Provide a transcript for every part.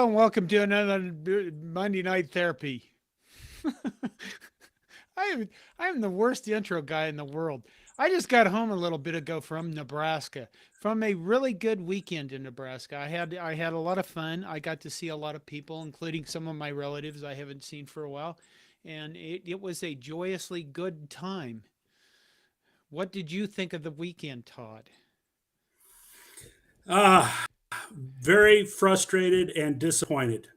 Hello and welcome to another Monday Night Therapy. I am I am the worst intro guy in the world. I just got home a little bit ago from Nebraska, from a really good weekend in Nebraska. I had a lot of fun. I got to see a lot of people, including some of my relatives I haven't seen for a while, and it was a joyously good time. What did you think of the weekend, Todd? Very frustrated and disappointed.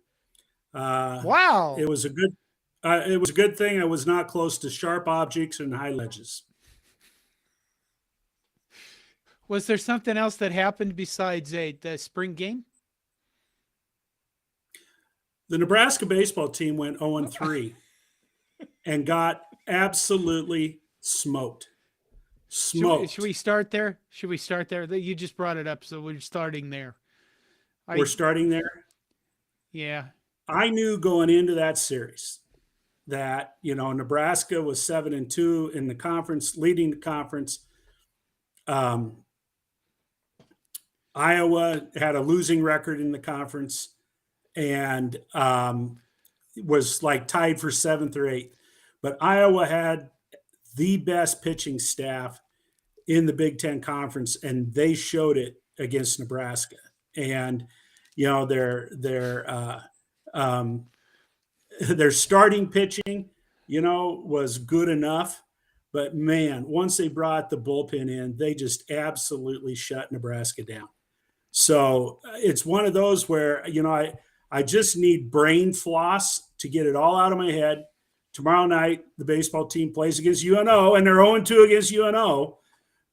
It Wow. was a good. It was a good thing I was not close to sharp objects and high ledges. Was there something else that happened besides the spring game? The Nebraska baseball team went 0-3 and got absolutely smoked. Should we Smoked. start there? Should we start there? You just brought it up, so we're starting there. We're I starting there. Yeah. I knew going into that series that Nebraska was 7-2 in the conference, leading the conference. Um, Iowa had a losing record in the conference, and was like tied for seventh or eighth. But Iowa had the best pitching staff in the Big Ten Conference, and they showed it against Nebraska. And um, their starting pitching, was good enough. But man, once they brought the bullpen in, they just absolutely shut Nebraska down. So it's one of those where, I just need brain floss to get it all out of my head. Tomorrow night, the baseball team plays against UNO, and they're 0-2 against UNO,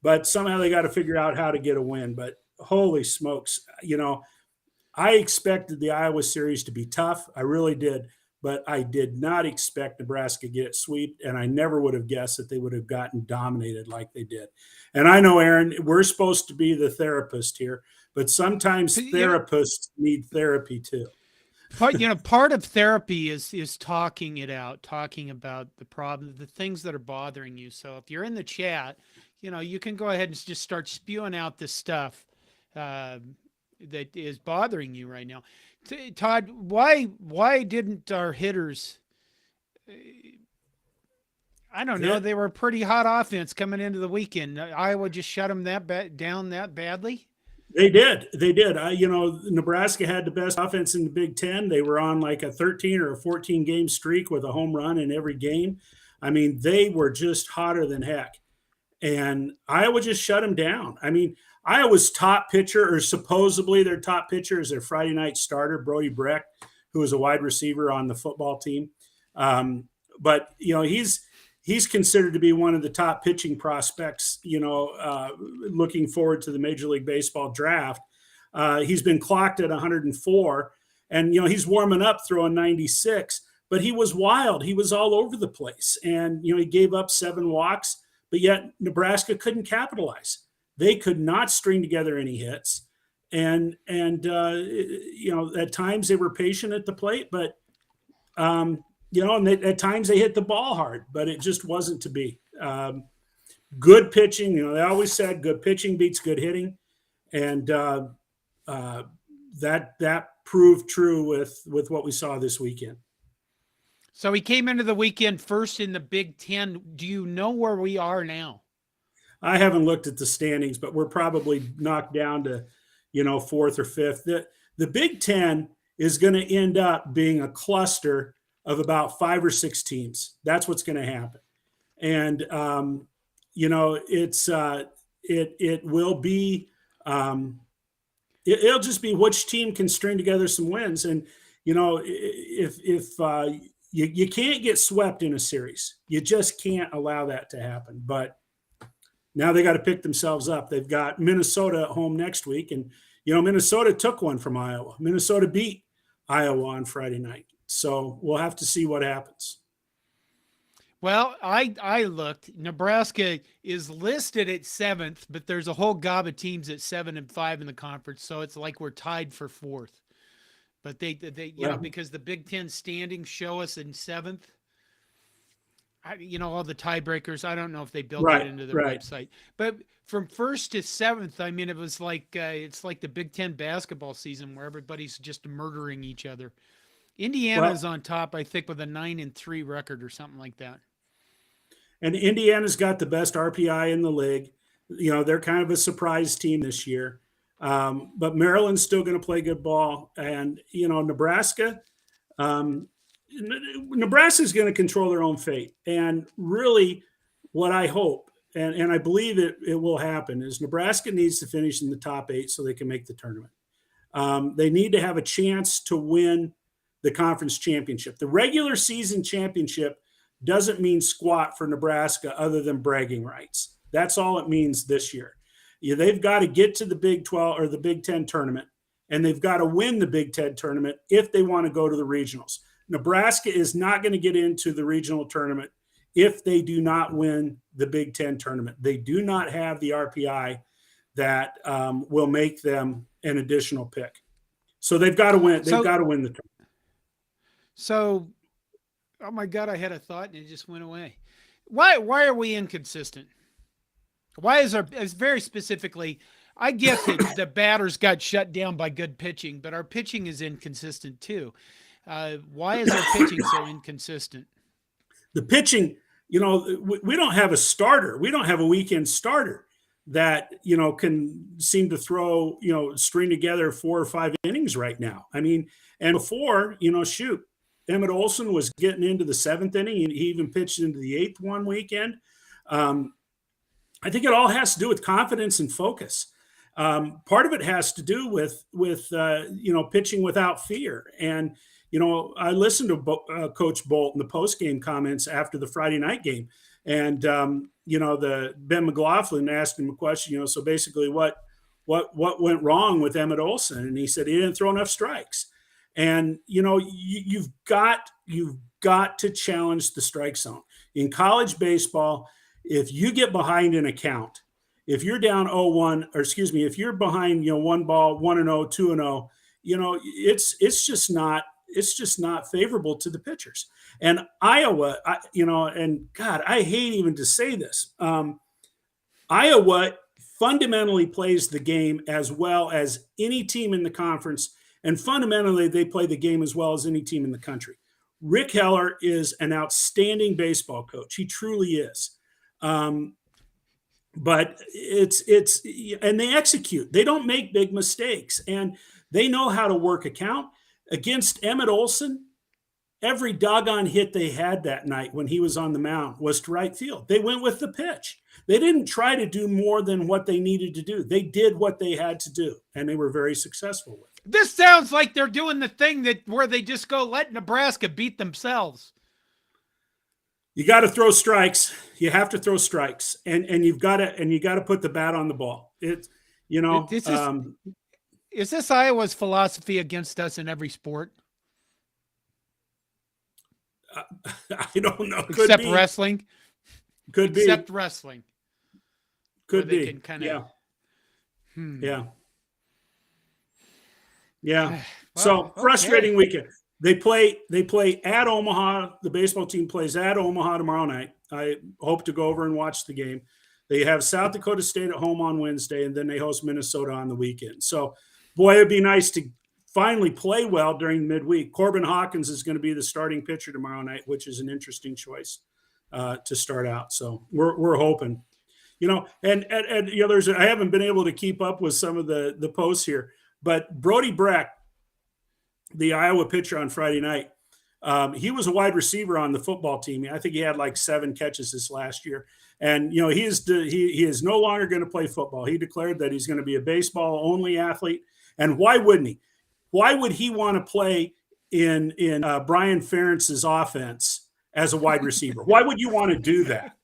but somehow they got to figure out how to get a win. But holy smokes, I expected the Iowa series to be tough. I really did. But I did not expect Nebraska to get swept, and I never would have guessed that they would have gotten dominated like they did. And I know, Aaron, we're supposed to be the therapist here, but sometimes You know, therapists need therapy too. part of therapy is talking it out, talking about the problem, the things that are bothering you. So if you're in the chat, you can go ahead and just start spewing out this stuff uh, that is bothering you right now. Todd, why didn't our hitters? I don't know. Hit. They were a pretty hot offense coming into the weekend. Iowa just shut them down that badly. They did. They did. Nebraska had the best offense in the Big Ten. They were on like a 13 or a 14 game streak with a home run in every game. I mean, they were just hotter than heck. And Iowa just shut them down. I mean, Iowa's top pitcher, or supposedly their top pitcher, is their Friday night starter, Brody Breck, who is a wide receiver on the football team. But he's considered to be one of the top pitching prospects. Looking forward to the Major League Baseball draft. He's been clocked at 104, and he's warming up throwing 96. But he was wild. He was all over the place, and he gave up 7 walks. But yet Nebraska couldn't capitalize. They could not string together any hits, and at times they were patient at the plate, but at times they hit the ball hard, but it just wasn't to be. Good pitching, they always said good pitching beats good hitting, and uh, that proved true with what we saw this weekend. So he came into the weekend first in the Big Ten. Do you know where we are now? I haven't looked at the standings, but we're probably knocked down to, fourth or fifth. The Big Ten is going to end up being a cluster of about 5 or 6 teams. That's what's going to happen, and it's it will be it'll just be which team can string together some wins, and if you can't get swept in a series, you just can't allow that to happen, but. Now they got to pick themselves up. They've got Minnesota at home next week. And, Minnesota took one from Iowa. Minnesota beat Iowa on Friday night. So we'll have to see what happens. Well, I looked. Nebraska is listed at 7th, but there's a whole gob of teams at 7 and 5 in the conference, so it's like we're tied for 4th. But they Well, because the Big Ten standings show us in 7th. all the tiebreakers. I don't know if they built that Right, into their right. website, but from first to seventh, I mean, it was like it's like the Big Ten basketball season where everybody's just murdering each other. Well, Indiana's on top, I think, with a 9-3 record or something like that. and Indiana's got the best RPI in the league. They're kind of a surprise team this year. But Maryland's still going to play good ball. And, Nebraska, um, Nebraska's going to control their own fate. And really, what I hope, and I believe it will happen, is Nebraska needs to finish in the top 8 so they can make the tournament. They need to have a chance to win the conference championship. The regular season championship doesn't mean squat for Nebraska other than bragging rights. That's all it means this year. They've got to get to the Big 12 or the Big 10 tournament, and they've got to win the Big 10 tournament if they want to go to the regionals. Nebraska is not going to get into the regional tournament if they do not win the Big 10 tournament. They do not have the RPI that will make them an additional pick. So they've got to win. They've got to win the tournament. So, oh my God, I had a thought and it just went away. Why are we inconsistent? Why is it's very specifically, I get that the batters got shut down by good pitching, but our pitching is inconsistent too. Why is our pitching so inconsistent? The pitching, we don't have a starter. We don't have a weekend starter that, can seem to throw, string together 4 or 5 innings right now. I mean, and before, Emmett Olson was getting into the 7th inning. He even pitched into the 8th one weekend. I think it all has to do with confidence and focus. Part of it has to do with pitching without fear. And I listened to Coach Bolt in the post-game comments after the Friday night game, and the Ben McLaughlin asked him a question. So basically, what went wrong with Emmett Olson? And he said he didn't throw enough strikes. And you've got to challenge the strike zone in college baseball. If you get behind an account, if you're down 0-1, or excuse me, if you're behind 1 ball, 1-0, 2-0, it's just not favorable to the pitchers. And Iowa, and God, I hate even to say this. Iowa fundamentally plays the game as well as any team in the conference. And fundamentally, they play the game as well as any team in the country. Rick Heller is an outstanding baseball coach. He truly is. But and they execute. They don't make big mistakes, and they know how to work a count. Against Emmett Olson, every doggone hit they had that night when he was on the mound was to right field. They went with the pitch. They didn't try to do more than what they needed to do. They did what they had to do, and they were very successful with it. This sounds like they're doing the thing where they just go let Nebraska beat themselves. You got to throw strikes. You have to throw strikes, and you got to put the bat on the ball. Is this Iowa's philosophy against us in every sport? I don't know. Except wrestling. Could be. Except wrestling. Could be. Yeah. Yeah. Well, so frustrating weekend. They play at Omaha. The baseball team plays at Omaha tomorrow night. I hope to go over and watch the game. They have South Dakota State at home on Wednesday, and then they host Minnesota on the weekend. So, boy, it'd be nice to finally play well during midweek. Corbin Hawkins is going to be the starting pitcher tomorrow night, which is an interesting choice to start out. So we're hoping, and I haven't been able to keep up with some of the posts here, but Brody Breck, the Iowa pitcher on Friday night, he was a wide receiver on the football team. I think he had like 7 catches this last year. And, he is no longer going to play football. He declared that he's going to be a baseball only athlete. And why wouldn't he? Why would he want to play in Brian Ferentz's offense as a wide receiver? Why would you want to do that?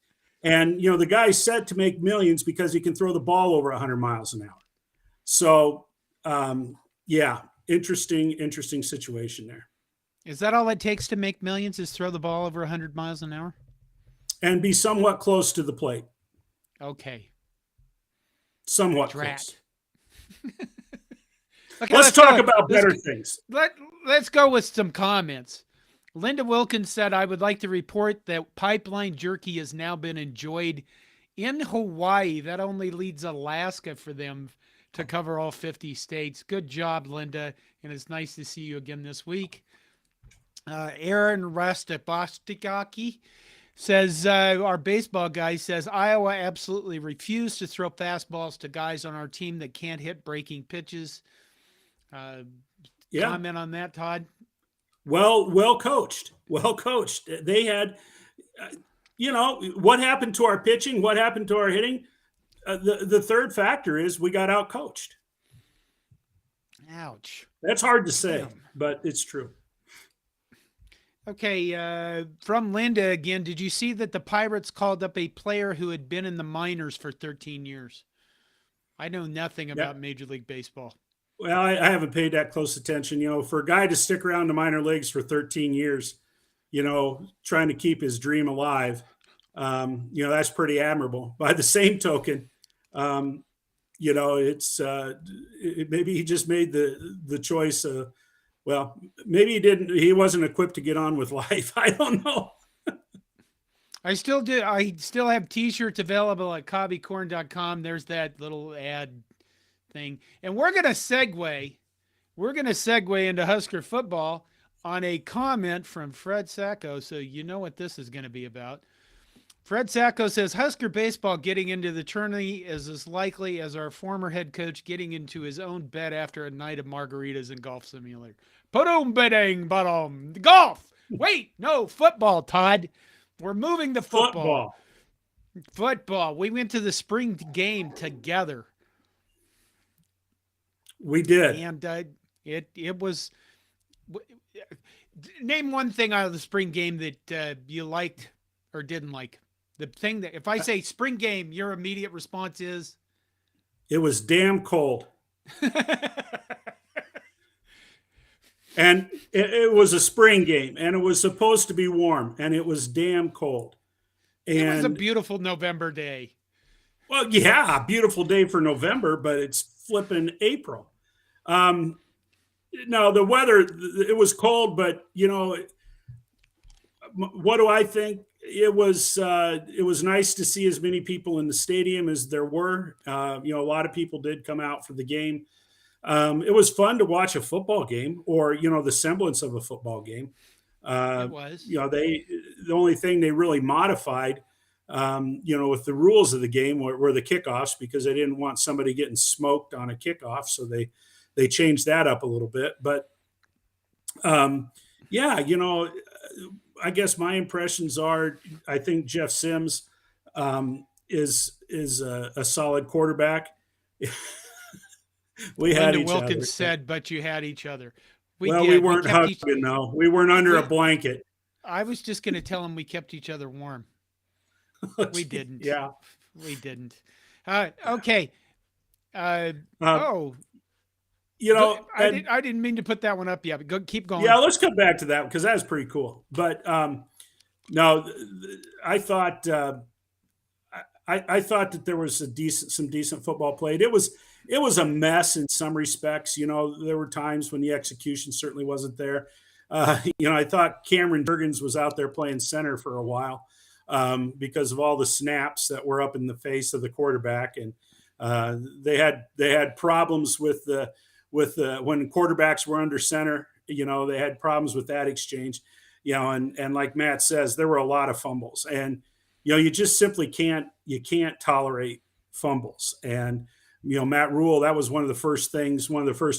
And, the guy's set to make millions because he can throw the ball over 100 miles an hour. So, interesting situation there. Is that all it takes to make millions, is throw the ball over 100 miles an hour? And be somewhat close to the plate. Okay. Somewhat close. Okay, let's talk about better things. Let's go with some comments. Linda Wilkins said, I would like to report that pipeline jerky has now been enjoyed in Hawaii. That only leads Alaska for them to cover all 50 states. Good job, Linda. And it's nice to see you again this week. Aaron Rastapastikaki says, our baseball guy says, Iowa absolutely refused to throw fastballs to guys on our team that can't hit breaking pitches. Yeah. Comment on that, Todd? Well coached. Well coached. They had, what happened to our pitching? What happened to our hitting? The third factor is we got out coached. Ouch. That's hard to say, Damn. but it's true. Okay, from Linda again, did you see that the Pirates called up a player who had been in the minors for 13 years? I know nothing about Major League Baseball. Well, I haven't paid that close attention. For a guy to stick around the minor leagues for 13 years, trying to keep his dream alive, that's pretty admirable. By the same token, it's maybe he just made the choice. Well, maybe he didn't. He wasn't equipped to get on with life. I don't know. I still do. I still have T-shirts available at cobbycorn.com. There's that little ad thing, and we're gonna segue. We're gonna segue into Husker football on a comment from Fred Sacco. So you know what this is going to be about. Fred Sacco says Husker baseball getting into the tourney is as likely as our former head coach getting into his own bed after a night of margaritas and golf simulator. Ba-dum, ba-dang, ba-dum. Golf. Wait, no, football, Todd. We're moving to football. Football. We went to the spring game together. We did. And it was... Name one thing out of the spring game that you liked or didn't like. The thing that, if I say spring game, your immediate response is? It was damn cold. And it was a spring game, and it was supposed to be warm, and it was damn cold. And it was a beautiful November day. Well, yeah, beautiful day for November, but it's flipping April. No, the weather, it was cold, but, what do I think? It was nice to see as many people in the stadium as there were. A lot of people did come out for the game. It was fun to watch a football game, or the semblance of a football game. It was. The only thing they really modified, with the rules of the game were the kickoffs, because they didn't want somebody getting smoked on a kickoff, so they changed that up a little bit. But I guess my impressions are, I think Jeff Sims is a solid quarterback. We had each Wilkins other. Said, but you had each other. We weren't hugging, no. We weren't under a blanket. I was just going to tell him we kept each other warm. We didn't. Yeah. We didn't. Okay. I didn't mean to put that one up yet, but keep going. Yeah, let's come back to that because that was pretty cool. But no, I thought I thought that there was some decent football played. It was a mess in some respects. There were times when the execution certainly wasn't there. I thought Cameron Jurgens was out there playing center for a while because of all the snaps that were up in the face of the quarterback, and they had problems with when quarterbacks were under center. They had problems with that exchange. And like Matt says, there were a lot of fumbles, and you just simply can't tolerate fumbles. And Matt Rule, that was one of the first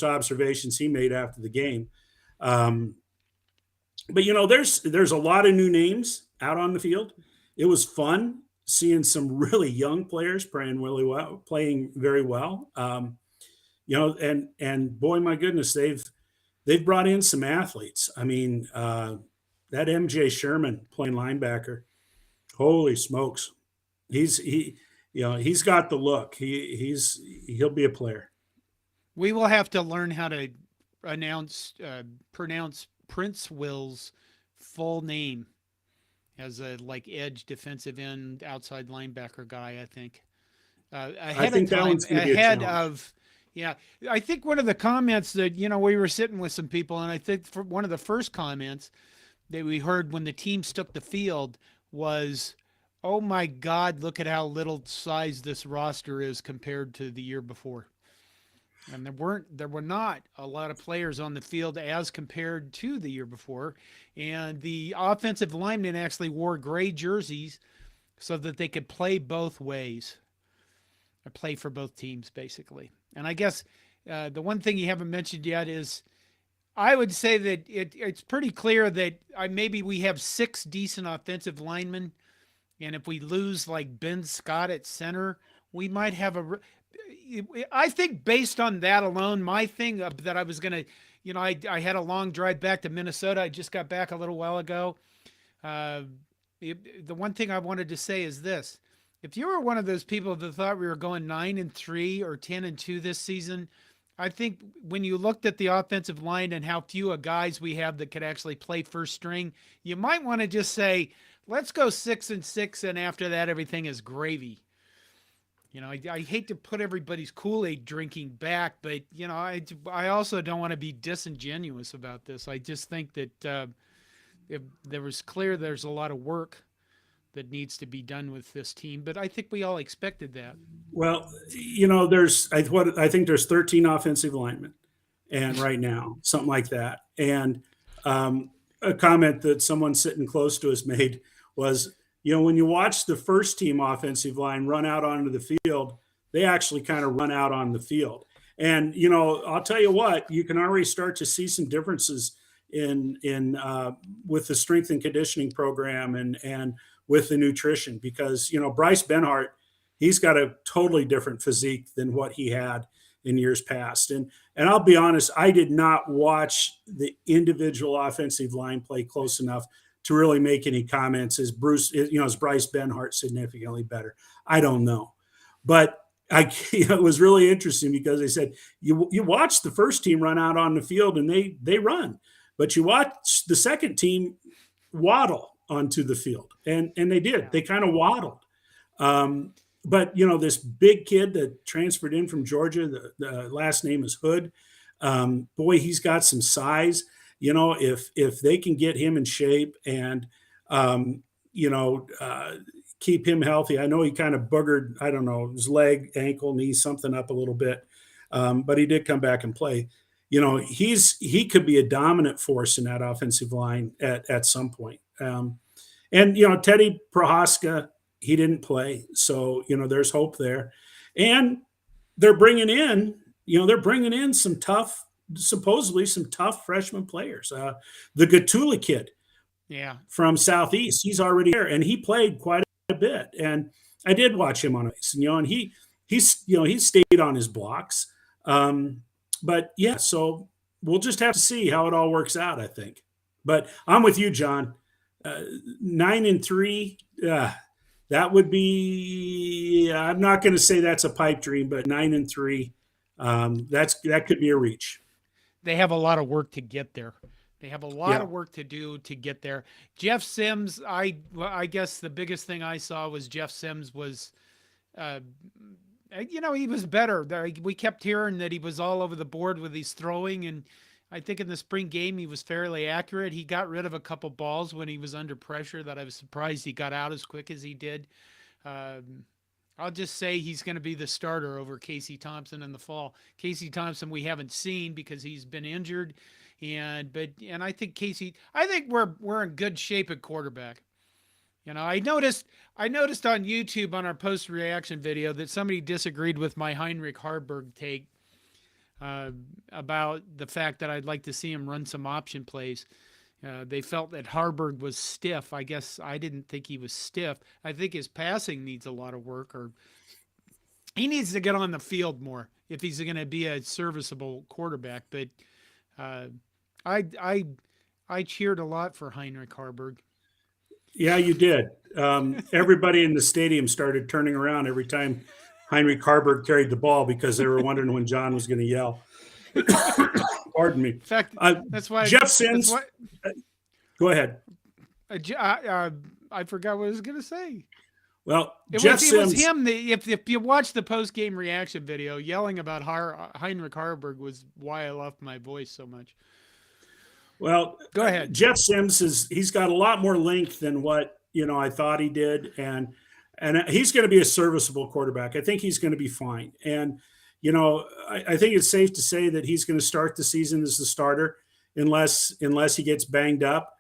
observations he made after the game. But there's a lot of new names out on the field. It was fun seeing some really young players playing very well. And boy, my goodness, they've brought in some athletes. I mean, that MJ Sherman playing linebacker, holy smokes, he's got the look. He'll be a player. We will have to learn how to pronounce Prince Will's full name as a edge defensive end outside linebacker guy. I think Yeah, I think one of the comments that we were sitting with some people, and I think for one of the first comments that we heard when the teams took the field was, "Oh my God, look at how little size this roster is compared to the year before." And there were not a lot of players on the field as compared to the year before. And the offensive linemen actually wore gray jerseys so that they could play both ways, or play for both teams, basically. And I guess the one thing you haven't mentioned yet is I would say that it's pretty clear that maybe we have 6 decent offensive linemen. And if we lose like Ben Scott at center, we might have I think based on that alone, my thing that I was going to, I had a long drive back to Minnesota. I just got back a little while ago. The one thing I wanted to say is this. If you were one of those people that thought we were going 9-3 or 10-2 this season, I think when you looked at the offensive line and how few guys we have that could actually play first string, you might want to just say, let's go 6-6, and after that, everything is gravy. I hate to put everybody's Kool-Aid drinking back, but I also don't want to be disingenuous about this. I just think that if there was clear there's a lot of work that needs to be done with this team, but I think we all expected that. Well, I think there's 13 offensive linemen, and right now, something like that. And a comment that someone sitting close to us made was, when you watch the first team offensive line run out onto the field, they actually kind of run out on the field. And, I'll tell you what, you can already start to see some differences in with the strength and conditioning program and with the nutrition, because, Bryce Benhart, he's got a totally different physique than what he had in years past. And I'll be honest, I did not watch the individual offensive line play close enough to really make any comments. Is Bryce Benhart significantly better? I don't know. But it was really interesting because they said, you watch the first team run out on the field and they run, but you watch the second team waddle onto the field. And they did. Yeah. They kind of waddled. But, this big kid that transferred in from Georgia, the last name is Hood. Boy, he's got some size. If they can get him in shape and, keep him healthy. I know he kind of boogered, I don't know, his leg, ankle, knee, something up a little bit. But he did come back and play. He could be a dominant force in that offensive line at some point. And Teddy Prohaska, he didn't play. So, there's hope there. And they're bringing in supposedly some tough freshman players. The Gatula kid from Southeast, he's already there, and he played quite a bit. And I did watch him on ice, and he stayed on his blocks. But yeah, so we'll just have to see how it all works out, I think. But I'm with you, John. 9-3, that would be. I'm not going to say that's a pipe dream, but 9-3, that could be a reach. They have a lot of work to get there. They have a lot of work to do to get there. Jeff Sims, I guess the biggest thing I saw was Jeff Sims was, he was better. We kept hearing that he was all over the board with his throwing, and I think in the spring game he was fairly accurate. He got rid of a couple balls when he was under pressure that I was surprised he got out as quick as he did. I'll just say he's going to be the starter over Casey Thompson in the fall. Casey Thompson we haven't seen because he's been injured, and I think we're in good shape at quarterback. I noticed on YouTube on our post reaction video that somebody disagreed with my Heinrich Harburg take about the fact that I'd like to see him run some option plays. They felt that Harburg was stiff. I guess I didn't think he was stiff. I think his passing needs a lot of work, or he needs to get on the field more if he's going to be a serviceable quarterback. But I cheered a lot for Heinrich Harburg. Yeah, you did. Everybody in the stadium started turning around every time Heinrich Harburg carried the ball because they were wondering when John was going to yell. Pardon me. In fact, that's why Jeff Sims. Go ahead. I forgot what I was going to say. Well, it was him. If you watch the post game reaction video, yelling about Heinrich Harburg was why I loved my voice so much. Well, Go ahead. Jeff Sims he's got a lot more length than what I thought he did, and he's going to be a serviceable quarterback. I think he's going to be fine, and I think it's safe to say that he's going to start the season as the starter, unless he gets banged up,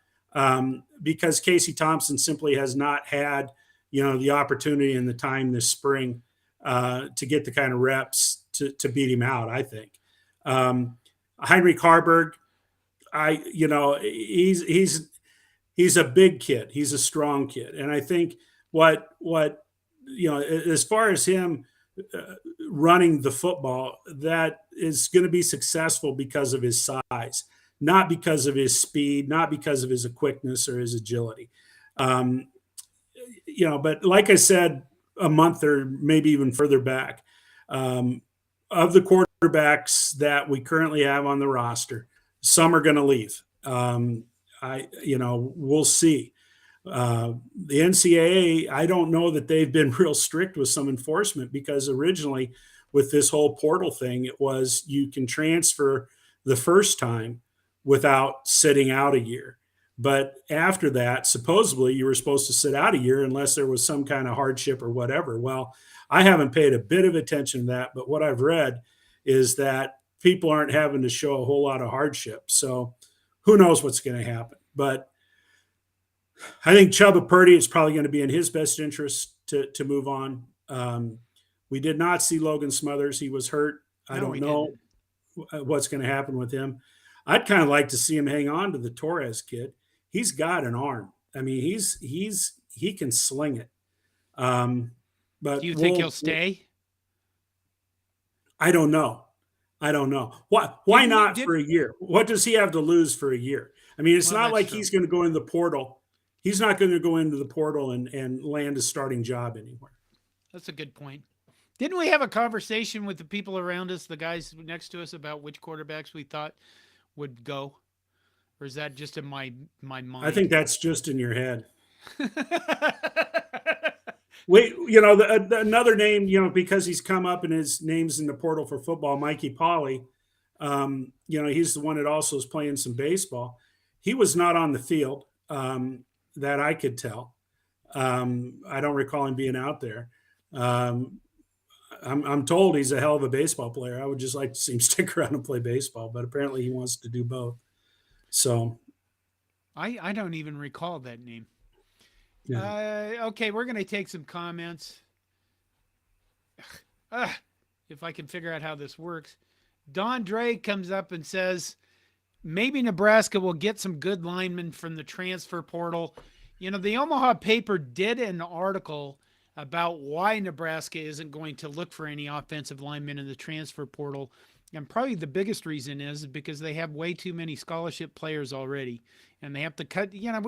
because Casey Thompson simply has not had the opportunity and the time this spring to get the kind of reps to beat him out. I think Heinrich Harburg. He's a big kid. He's a strong kid, and I think what as far as him running the football, that is going to be successful because of his size, not because of his speed, not because of his quickness or his agility. Um, but like I said a month or maybe even further back, um, of the quarterbacks that we currently have on the roster, some are going to leave. We'll see. The NCAA, I don't know that they've been real strict with some enforcement, because originally with this whole portal thing, it was you can transfer the first time without sitting out a year. But after that, supposedly you were supposed to sit out a year unless there was some kind of hardship or whatever. Well, I haven't paid a bit of attention to that, but what I've read is that people aren't having to show a whole lot of hardship. So who knows what's going to happen. But I think Chubba Purdy, is probably going to be in his best interest to move on. We did not see Logan Smothers. He was hurt. I No, don't we know what's going to happen with him. I'd kind of like to see him hang on to the Torres kid. He's got an arm. I mean, he can sling it. But Do you think he'll stay? I don't know. I don't know. Why Didn't we not for a year? What does he have to lose for a year? I mean, it's Well, not that's like true. he's going to go in the portal. He's not going to go into the portal and land a starting job anywhere. That's a good point. Didn't we have a conversation with the people around us, the guys next to us, about which quarterbacks we thought would go? Or is that just in my I mind? think that's just in your head. I Wait, another name, because he's come up and his name's in the portal for football, Mikey Polly. He's the one that also is playing some baseball. He was not on the field, that I could tell. I don't recall him being out there. Um, I'm told he's a hell of a baseball player. I would just like to see him stick around and play baseball, but apparently he wants to do both. So, don't even recall that name. yeah. Okay, we're going to take some comments. If I can figure out how this works. Don Drake comes up and says, maybe Nebraska will get some good linemen from the transfer portal. The Omaha paper did an article about why Nebraska isn't going to look for any offensive linemen in the transfer portal. And probably the biggest reason is because they have way too many scholarship players already. And they have to cut, I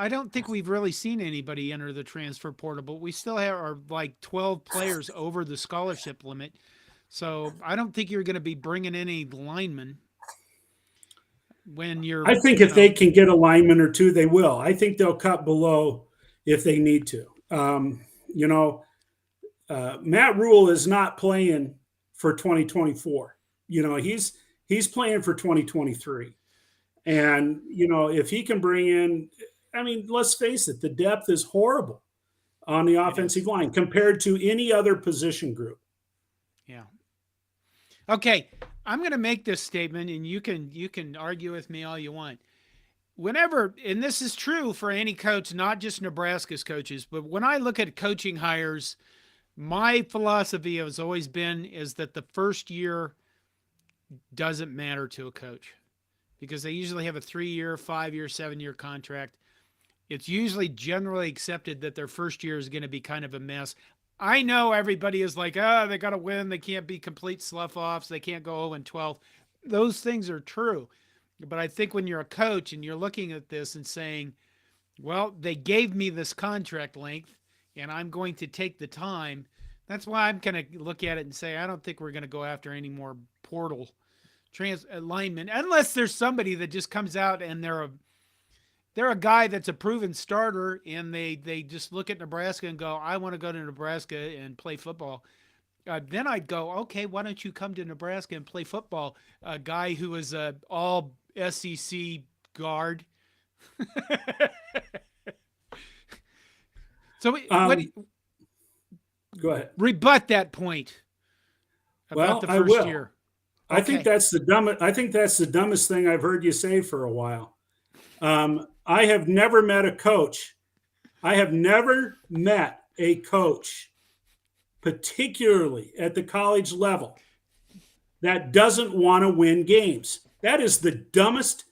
don't think we've really seen anybody enter the transfer portal, but we still are like 12 players over the scholarship limit. So I don't think you're going to be bringing any linemen when you're. I think if they can get a lineman or two, they will. I think they'll cut below if they need to. Matt Rule is not playing for 2024. He's playing for 2023. And, if he can bring in, I mean, let's face it, the depth is horrible on the offensive line compared to any other position group. Yeah. Okay, I'm going to make this statement, and you can argue with me all you want. Whenever, and this is true for any coach, not just Nebraska's coaches, but when I look at coaching hires, my philosophy has always been is that the first year doesn't matter to a coach, because they usually have a 3-year, 5-year, 7-year contract. It's usually generally accepted that their first year is going to be kind of a mess. I know everybody is like, they got to win. They can't be complete slough-offs. They can't go 0-12. Those things are true. But I think when you're a coach and you're looking at this and saying, well, they gave me this contract length and I'm going to take the time, that's why I'm going to look at it and say, I don't think we're going to go after any more portal linemen, unless there's somebody that just comes out and they're a guy that's a proven starter and they just look at Nebraska and go, I want to go to Nebraska and play football. then I'd go, okay, why don't you come to Nebraska and play football? A guy who was a all SEC guard. So what Um, go ahead. rebut that point about Well, the I first will. year? Okay. I think that's the dumbest thing I've heard you say for a while. I have never met a coach. I have never met a coach, particularly at the college level, that doesn't want to win games. That is the dumbest.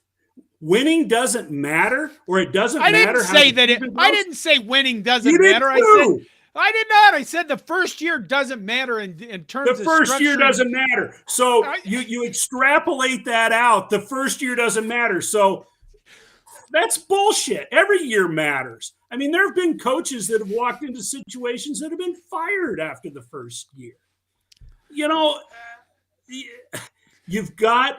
Winning doesn't matter, or it doesn't matter how the season I goes. didn't say winning You doesn't did matter. too. I did not. I said the first year doesn't matter in The terms of first year structure. doesn't matter. So I, you extrapolate that out. The first year doesn't matter. So that's bullshit. Every year matters. I mean, there have been coaches that have walked into situations that have been fired after the first year. You know, you've got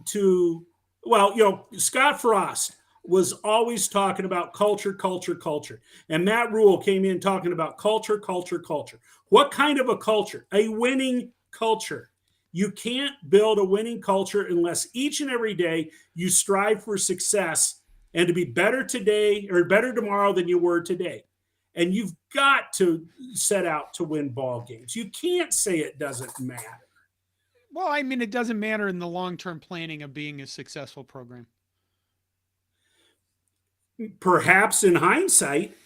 to. Well, Scott Frost was always talking about culture, culture, culture, and Matt Rule came in talking about culture, culture, culture. What kind of a culture? A winning culture. You can't build a winning culture unless each and every day you strive for success and to be better today or better tomorrow than you were today. And you've got to set out to win ball games. You can't say it doesn't matter. well, I mean, it doesn't matter in the long term planning of being a successful program. Perhaps in hindsight,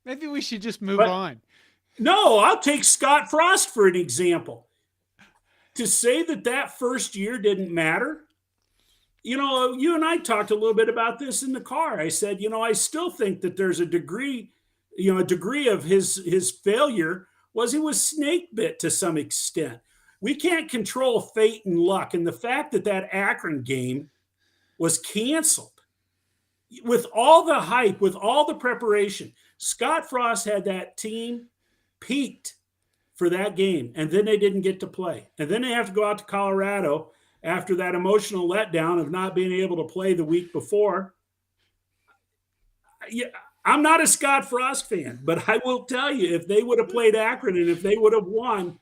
Maybe we should just move but on. no, I'll take Scott Frost for an example. To say that first year didn't matter, you and I talked a little bit about this in the car. I said, I still think that there's a degree of his failure was he was snake bit to some extent. We can't control fate and luck, and the fact that Akron game was canceled with all the hype, with all the preparation. Scott Frost had that team peaked for that game, and then they didn't get to play. And then they have to go out to Colorado after that emotional letdown of not being able to play the week before. Yeah, I'm not a Scott Frost fan, but I will tell you, if they would have played Akron and if they would have won,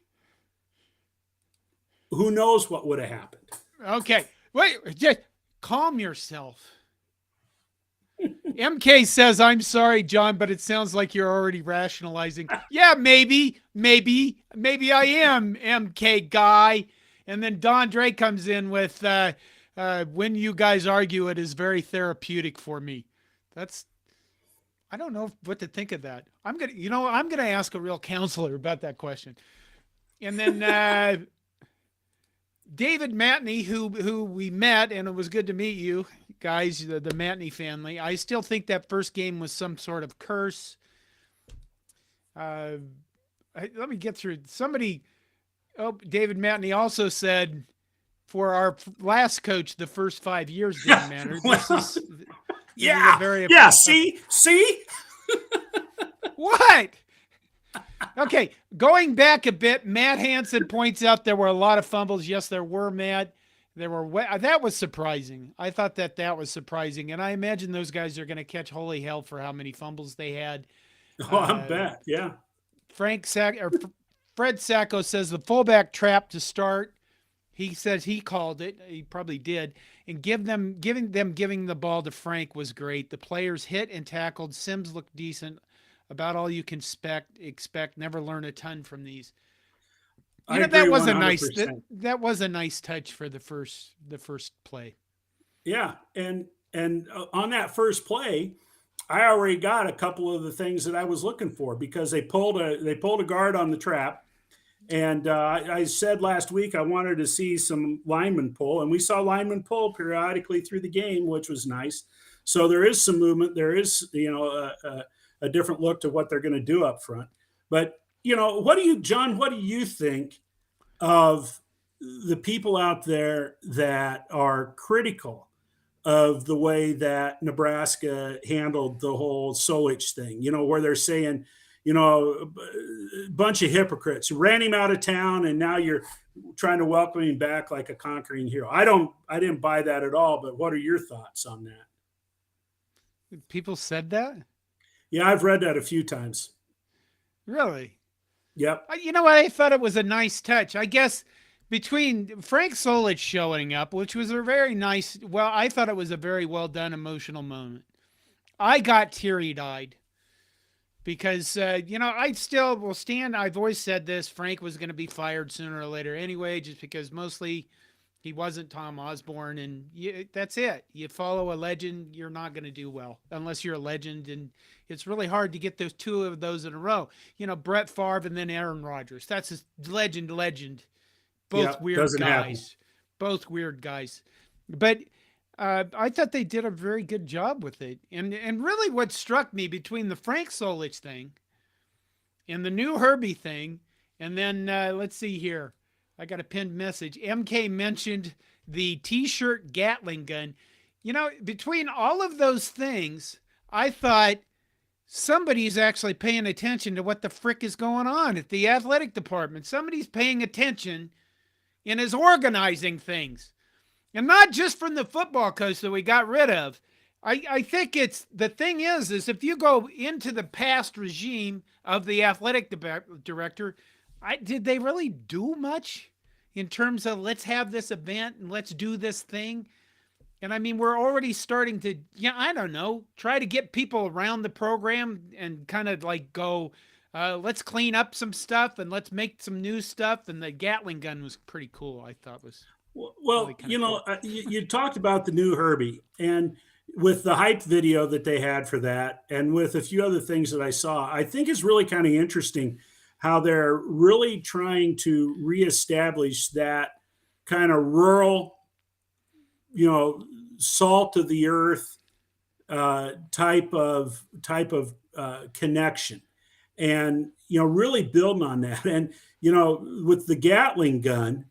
who knows what would have happened. Okay. Wait, just calm yourself. MK says, I'm sorry, John, but it sounds like you're already rationalizing. Yeah, maybe I am, MK guy. And then Don Drake comes in with, when you guys argue, it is very therapeutic for me. I don't know what to think of that. I'm going to ask a real counselor about that question. And then, David Matney, who we met, and it was good to meet you guys, the Matney family. I still think that first game was some sort of curse. Let me get through. David Matney also said, for our last coach, the first 5 years didn't matter. This is a very See. What? Okay, going back a bit, Matt Hansen points out there were a lot of fumbles. Yes, there were, Matt. That was surprising. I thought that was surprising, and I imagine those guys are going to catch holy hell for how many fumbles they had. Oh, I bet. Yeah. Fred Sacco says the fullback trap to start. He says he called it. He probably did. And giving the ball to Frank was great. The players hit and tackled. Sims looked decent. About all you can expect. Never learn a ton from these. That was 100%. that was a nice touch for the first play. Yeah, and on that first play, I already got a couple of the things that I was looking for because they pulled a guard on the trap, and I said last week I wanted to see some lineman pull, and we saw lineman pull periodically through the game, which was nice. So there is some movement. There is a different look to what they're going to do up front. But what do you think of the people out there that are critical of the way that Nebraska handled the whole Solich thing, where they're saying, a bunch of hypocrites, ran him out of town and now you're trying to welcome him back like a conquering hero. I didn't buy that at all, but what are your thoughts on that? People said that? Yeah, I've read that a few times. Really? Yep. You know what? I thought it was a nice touch. I guess between Frank Solich showing up, which was a very nice, well, I thought it was a very well done emotional moment. I got teary eyed because, I still will stand. I've always said this Frank was going to be fired sooner or later anyway, just because mostly he wasn't Tom Osborne, and that's it. You follow a legend, you're not going to do well unless you're a legend, and it's really hard to get those two of those in a row. Brett Favre and then Aaron Rodgers. That's a legend. Both Yep. weird Doesn't happen. guys. Both weird guys. But I thought they did a very good job with it. And really what struck me between the Frank Solich thing and the new Herbie thing, and then let's see here. I got a pinned message. MK mentioned the T-shirt Gatling gun. Between all of those things, I thought somebody's actually paying attention to what the frick is going on at the athletic department. Somebody's paying attention and is organizing things. And not just from the football coach that we got rid of. I think it's the thing is if you go into the past regime of the athletic director, did they really do much in terms of let's have this event and let's do this thing? And I mean, we're already starting to, I don't know, try to get people around the program and kind of like go, let's clean up some stuff and let's make some new stuff. And the Gatling gun was pretty cool. I thought was really Well, kind of cool. you talked about the new Herbie, and with the hype video that they had for that, and with a few other things that I saw, I think it's really kind of interesting how they're really trying to reestablish that kind of rural, salt of the earth type of connection, and really building on that. And with the Gatling gun,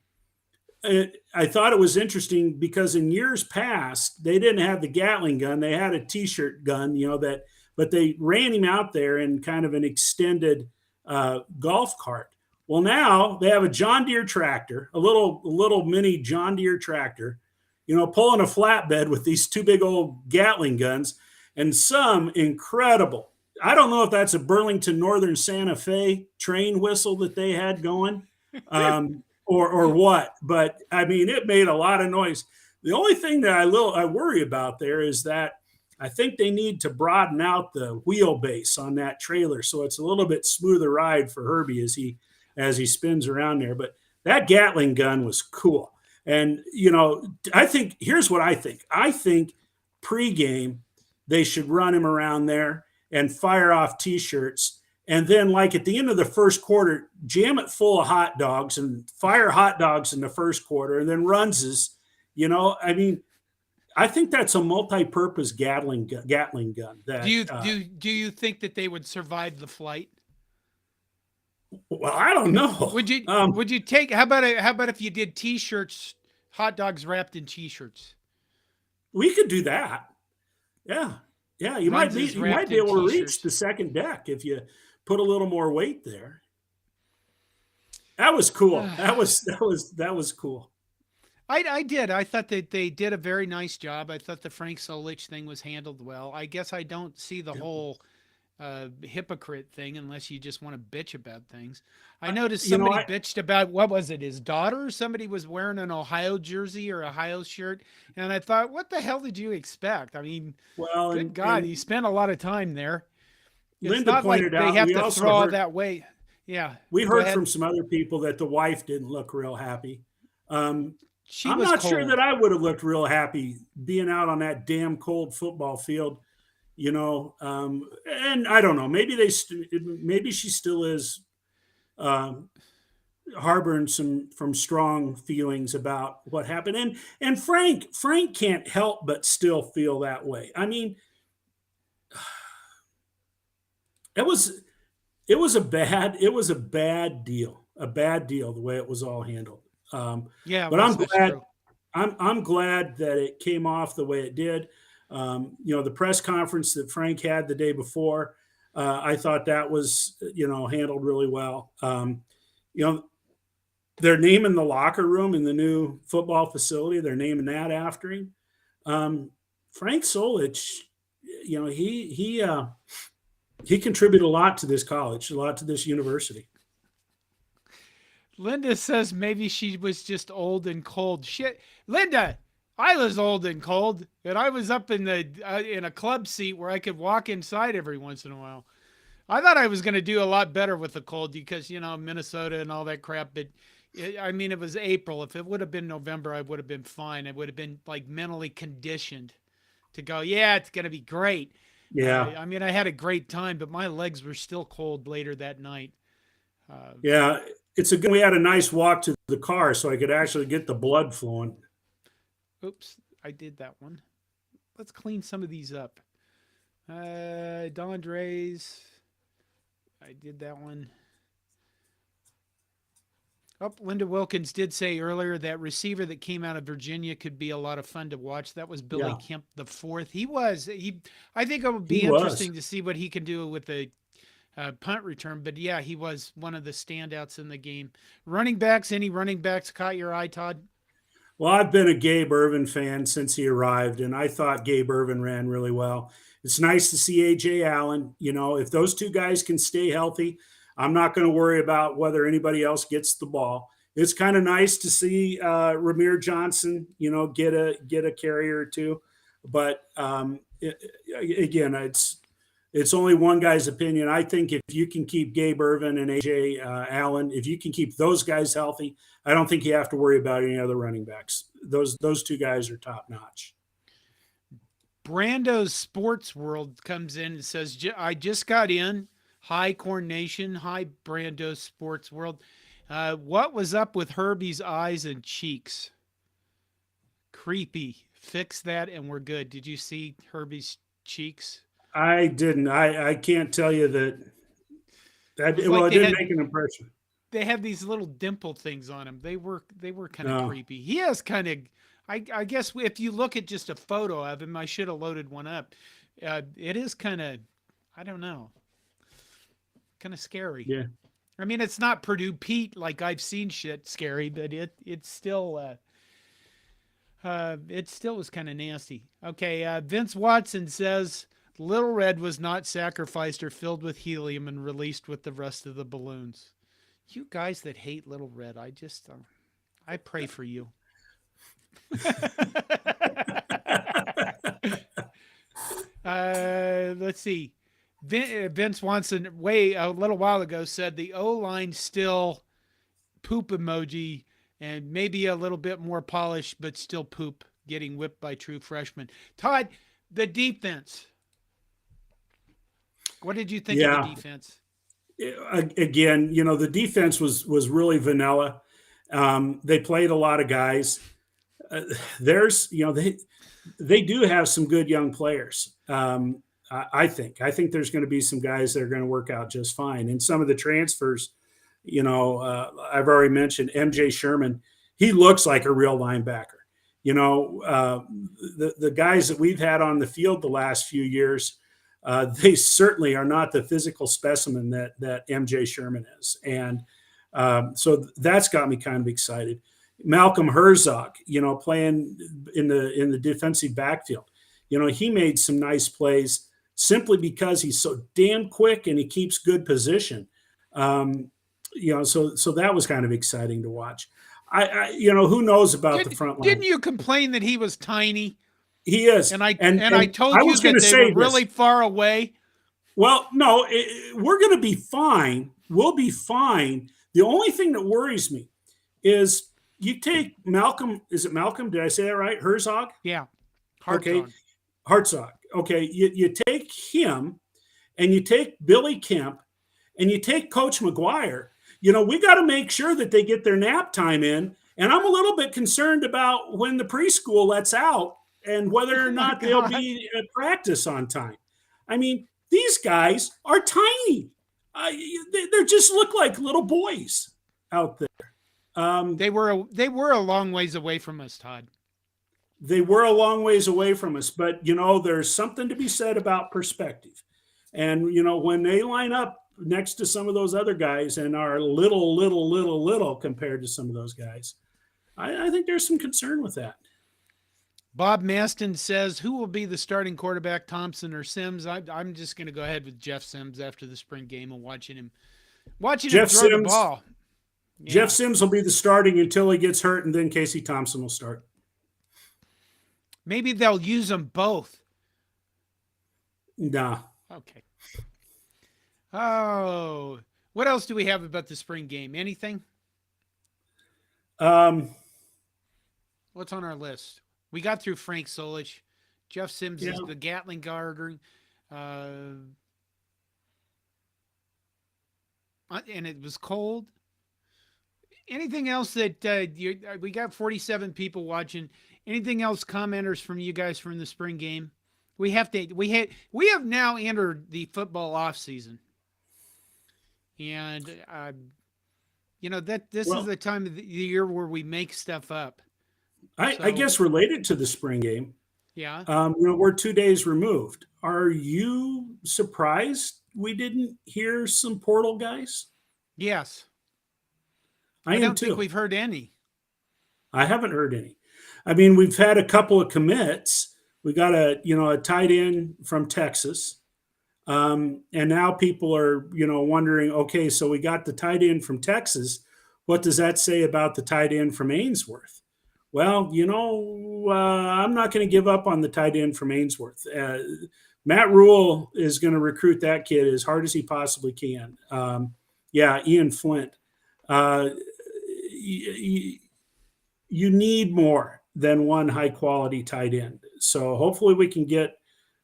I thought it was interesting because in years past they didn't have the Gatling gun; they had a T-shirt gun, but they ran him out there in kind of an extended golf cart. Well, now they have a John Deere tractor, a little mini John Deere tractor, pulling a flatbed with these two big old Gatling guns and some incredible. I don't know if that's a Burlington Northern Santa Fe train whistle that they had going, or what, but I mean, it made a lot of noise. The only thing that I worry about there is that I think they need to broaden out the wheelbase on that trailer so it's a little bit smoother ride for Herbie as he spins around there. But that Gatling gun was cool. And I think here's what I think. I think pregame they should run him around there and fire off T-shirts, and then like at the end of the first quarter, jam it full of hot dogs and fire hot dogs in the first quarter, and then runs his. I mean, I think that's a multi-purpose Gatling gun. That Do you think that they would survive the flight? Well, I don't know. Would you take? How about if you did T-shirts, hot dogs wrapped in T-shirts? We could do that. Yeah, yeah. You might Runs be wrapped in able to reach T-shirts. the second deck if you put a little more weight there. That was cool. That was cool. I did. I thought that they did a very nice job. I thought the Frank Solich thing was handled well. I guess I don't see the whole hypocrite thing unless you just want to bitch about things. I noticed somebody bitched about what was it, his daughter? Somebody was wearing an Ohio jersey or Ohio shirt, and I thought, what the hell did you expect? I mean, Well, good God, he spent a lot of time there. It's Linda not like pointed they out. have We to also throw all heard that weight. Yeah, we go heard ahead. from some other people that the wife didn't look real happy. She I'm was not sure cold. that I would have looked real happy being out on that damn cold football field. And I don't know. Maybe she still is um, harboring some from strong feelings about what happened. And Frank can't help but still feel that way. I mean, it was a bad deal, the way it was all handled. Yeah, it But I'm was. That's glad true. I'm glad that it came off the way it did. The press conference that Frank had the day before, I thought that was handled really well. You know, they're naming the locker room in the new football facility. They're naming that after him. Um, Frank Solich, he he contributed a lot to this college, a lot to this university. Linda says maybe she was just old and cold. Shit, Linda, I was old and cold, and I was up in a club seat where I could walk inside every once in a while. I thought I was going to do a lot better with the cold because Minnesota and all that crap. But I mean, it was April. If it would have been November, I would have been fine. I would have been like mentally conditioned to go. Yeah, it's going to be great. Yeah. I mean, I had a great time, but my legs were still cold later that night. Yeah. It's a good, we had a nice walk to the car so I could actually get the blood flowing. Oops, I did that one. Let's clean some of these up. Don Dre's. I did that one. Oh, Linda Wilkins did say earlier that receiver that came out of Virginia could be a lot of fun to watch. That was Billy Kemp the fourth. I think it would be interesting to see what he can do with the punt return. But yeah, he was one of the standouts in the game. Running backs, any running backs caught your eye, Todd? Well, I've been a Gabe Ervin fan since he arrived, and I thought Gabe Ervin ran really well. It's nice to see AJ Allen. If those two guys can stay healthy, I'm not going to worry about whether anybody else gets the ball. It's kind of nice to see Ramir Johnson, get a carrier or two. But again, it's only one guy's opinion. I think if you can keep Gabe Ervin and AJ Allen, if you can keep those guys healthy, I don't think you have to worry about any other running backs. Those two guys are top notch. Brando's Sports World comes in and says, I just got in. Hi, Corn Nation. Hi, Brando's Sports World. What was up with Herbie's eyes and cheeks? Creepy. Fix that and we're good. Did you see Herbie's cheeks? I didn't. I can't tell you that. It didn't make an impression. They have these little dimple things on him. They were kind of creepy. He has kind of, I guess if you look at just a photo of him, I should have loaded one up. It is kind of, I don't know, kind of scary. Yeah. I mean, it's not Purdue Pete like I've seen shit scary, but it still was kind of nasty. Okay, Vince Watson says Little Red was not sacrificed or filled with helium and released with the rest of the balloons. You guys that hate Little Red, I pray for you. Let's see. Vince Watson, a little while ago, said the O-line still poop emoji and maybe a little bit more polished, but still poop, getting whipped by true freshmen. Todd, the defense. What did you think of the defense? Again, the defense was really vanilla. They played a lot of guys. They do have some good young players. I think there's going to be some guys that are going to work out just fine. And some of the transfers, I've already mentioned MJ Sherman. He looks like a real linebacker. The guys that we've had on the field the last few years, they certainly are not the physical specimen that MJ Sherman is. And so that's got me kind of excited. Malcolm Herzog, playing in the defensive backfield. He made some nice plays simply because he's so damn quick and he keeps good position. So that was kind of exciting to watch. Who knows about the front line? Didn't you complain that he was tiny? He is. And I told you that they were really far away. Well, no, we're going to be fine. We'll be fine. The only thing that worries me is you take Malcolm. Is it Malcolm? Did I say that right? Herzog? Yeah. Hartzog. Okay. You take him and you take Billy Kemp and you take Coach McGuire. We got to make sure that they get their nap time in. And I'm a little bit concerned about when the preschool lets out and whether or not they'll be at practice on time. I mean, these guys are tiny. They just look like little boys out there. They were a long ways away from us, Todd. They were a long ways away from us, but there's something to be said about perspective. And when they line up next to some of those other guys and are little compared to some of those guys, I think there's some concern with that. Bob Maston says, who will be the starting quarterback, Thompson or Sims? I'm just going to go ahead with Jeff Sims after the spring game and watching him Jeff throw the Sims. ball. Jeff Yeah. Sims will be the starting until he gets hurt, and then Casey Thompson will start. Maybe they'll use them both. Nah. Okay. Oh, what else do we have about the spring game? Anything? Um, What's on our list? We got through Frank Solich. Jeff Sims yeah. is the Gatling guard. And it was cold. Anything else that we got 47 people watching? Anything else commenters from you guys from the spring game? We have now entered the football off season, and that this is the time of the year where we make stuff up. I guess related to the spring game. Yeah. We're 2 days removed. Are you surprised we didn't hear some portal guys? Yes. I don't too. think we've heard any. I haven't heard any. I mean, we've had a couple of commits. We got a tight end from Texas. And now people are, wondering, okay, so we got the tight end from Texas. What does that say about the tight end from Ainsworth? Well, I'm not going to give up on the tight end from Ainsworth. Matt Rule is going to recruit that kid as hard as he possibly can. Ian Flint. You need more than one high quality tight end. So hopefully we can get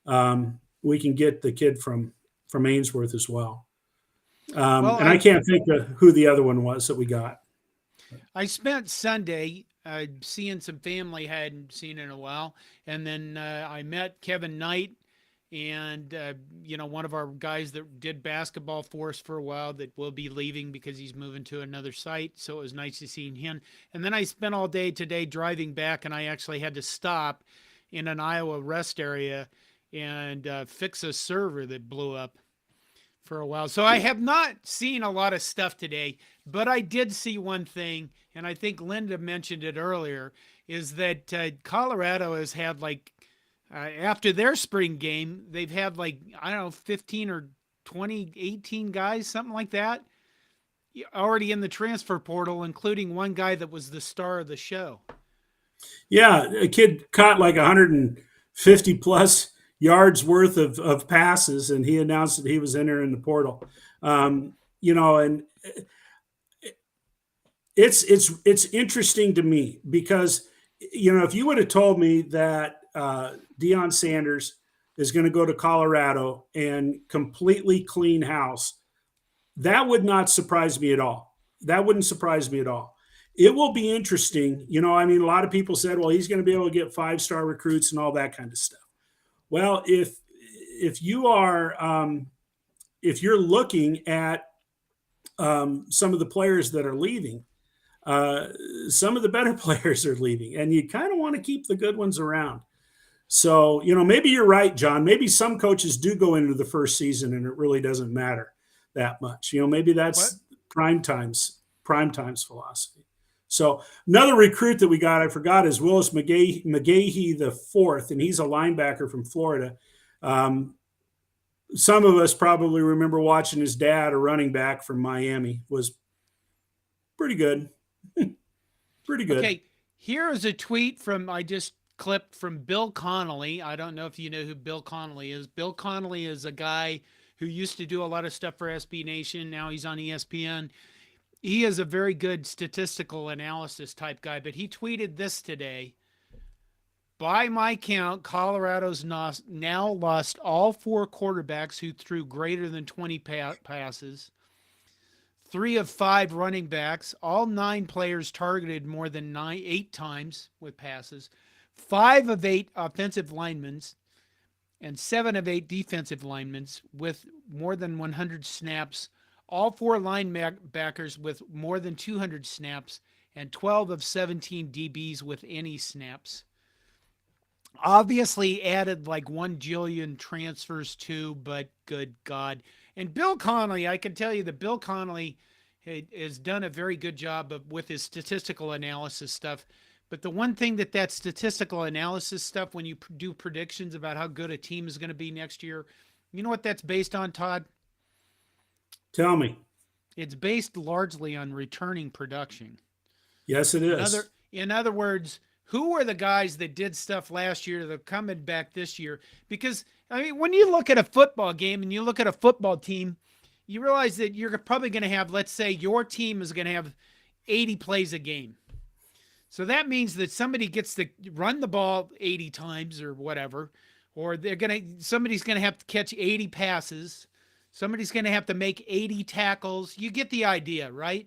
the kid from Ainsworth as well. I can't think of who the other one was that we got. I spent Sunday seeing some family I hadn't seen in a while, and then I met Kevin Knight and one of our guys that did basketball for us for a while that will be leaving because he's moving to another site. So it was nice to see him. And then I spent all day today driving back, and I actually had to stop in an Iowa rest area and fix a server that blew up for a while. So I have not seen a lot of stuff today, but I did see one thing, and I think Linda mentioned it earlier, is that Colorado has had after their spring game, they've had 15 or 20, 18 guys, something like that, already in the transfer portal, including one guy that was the star of the show. Yeah, a kid caught 150 plus yards worth of passes, and he announced that he was entering the portal. And it's interesting to me because if you would have told me that Deion Sanders is going to go to Colorado and completely clean house, that would not surprise me at all. That wouldn't surprise me at all. It will be interesting. A lot of people said, well, he's going to be able to get 5-star recruits and all that kind of stuff. Well, if you're looking at some of the players that are leaving, some of the better players are leaving, and you kind of want to keep the good ones around. So, maybe you're right, John. Maybe some coaches do go into the first season and it really doesn't matter that much. Maybe that's prime time's philosophy. So another recruit that we got, I forgot, is Willis McGahee the fourth, and he's a linebacker from Florida. Some of us probably remember watching his dad, a running back from Miami, was pretty good. Pretty good. Okay, here is a tweet I just clipped from Bill Connolly. I don't know if you know who Bill Connolly is. Bill Connolly is a guy who used to do a lot of stuff for SB Nation. Now he's on ESPN. He is a very good statistical analysis type guy, but he tweeted this today. By my count, Colorado's now lost all 4 quarterbacks who threw greater than 20 passes. 3 of 5 running backs, all 9 players targeted more than 8 times with passes. 5 of 8 offensive linemen and 7 of 8 defensive linemen with more than 100 snaps. All 4 linebackers with more than 200 snaps, and 12 of 17 DBs with any snaps. Obviously added 1 jillion transfers too, but good God. And Bill Connolly, I can tell you that Bill Connolly has done a very good job with his statistical analysis stuff. But the one thing that statistical analysis stuff, when you do predictions about how good a team is going to be next year, you know what that's based on, Todd? Tell me. It's based largely on returning production. Yes, it is. In other words, who are the guys that did stuff last year that are coming back this year? Because I mean, when you look at a football game and you look at a football team, you realize that you're probably going to have, let's say, your team is going to have 80 plays a game. So that means that somebody gets to run the ball 80 times or whatever, or somebody's going to have to catch 80 passes. Somebody's going to have to make 80 tackles. You get the idea, right?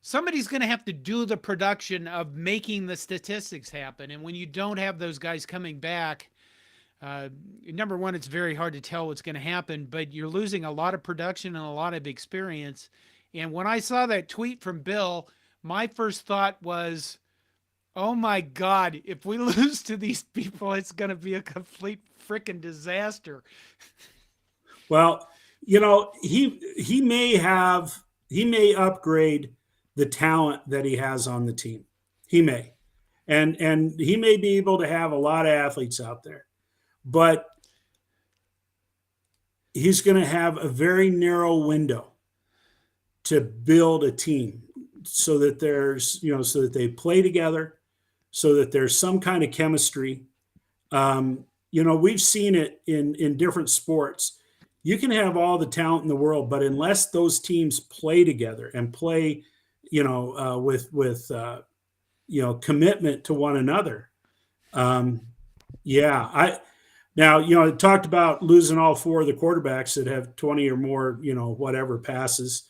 Somebody's going to have to do the production of making the statistics happen. And when you don't have those guys coming back, number one, it's very hard to tell what's going to happen, but you're losing a lot of production and a lot of experience. And when I saw that tweet from Bill, my first thought was, oh my God, if we lose to these people, it's going to be a complete freaking disaster. Well, he may upgrade the talent that he has on the team. He may. And he may be able to have a lot of athletes out there. But he's going to have a very narrow window to build a team so that so that they play together, so that there's some kind of chemistry. We've seen it in different sports. You can have all the talent in the world, but unless those teams play together and play, with commitment to one another. I talked about losing all four of the quarterbacks that have 20 or more, whatever passes.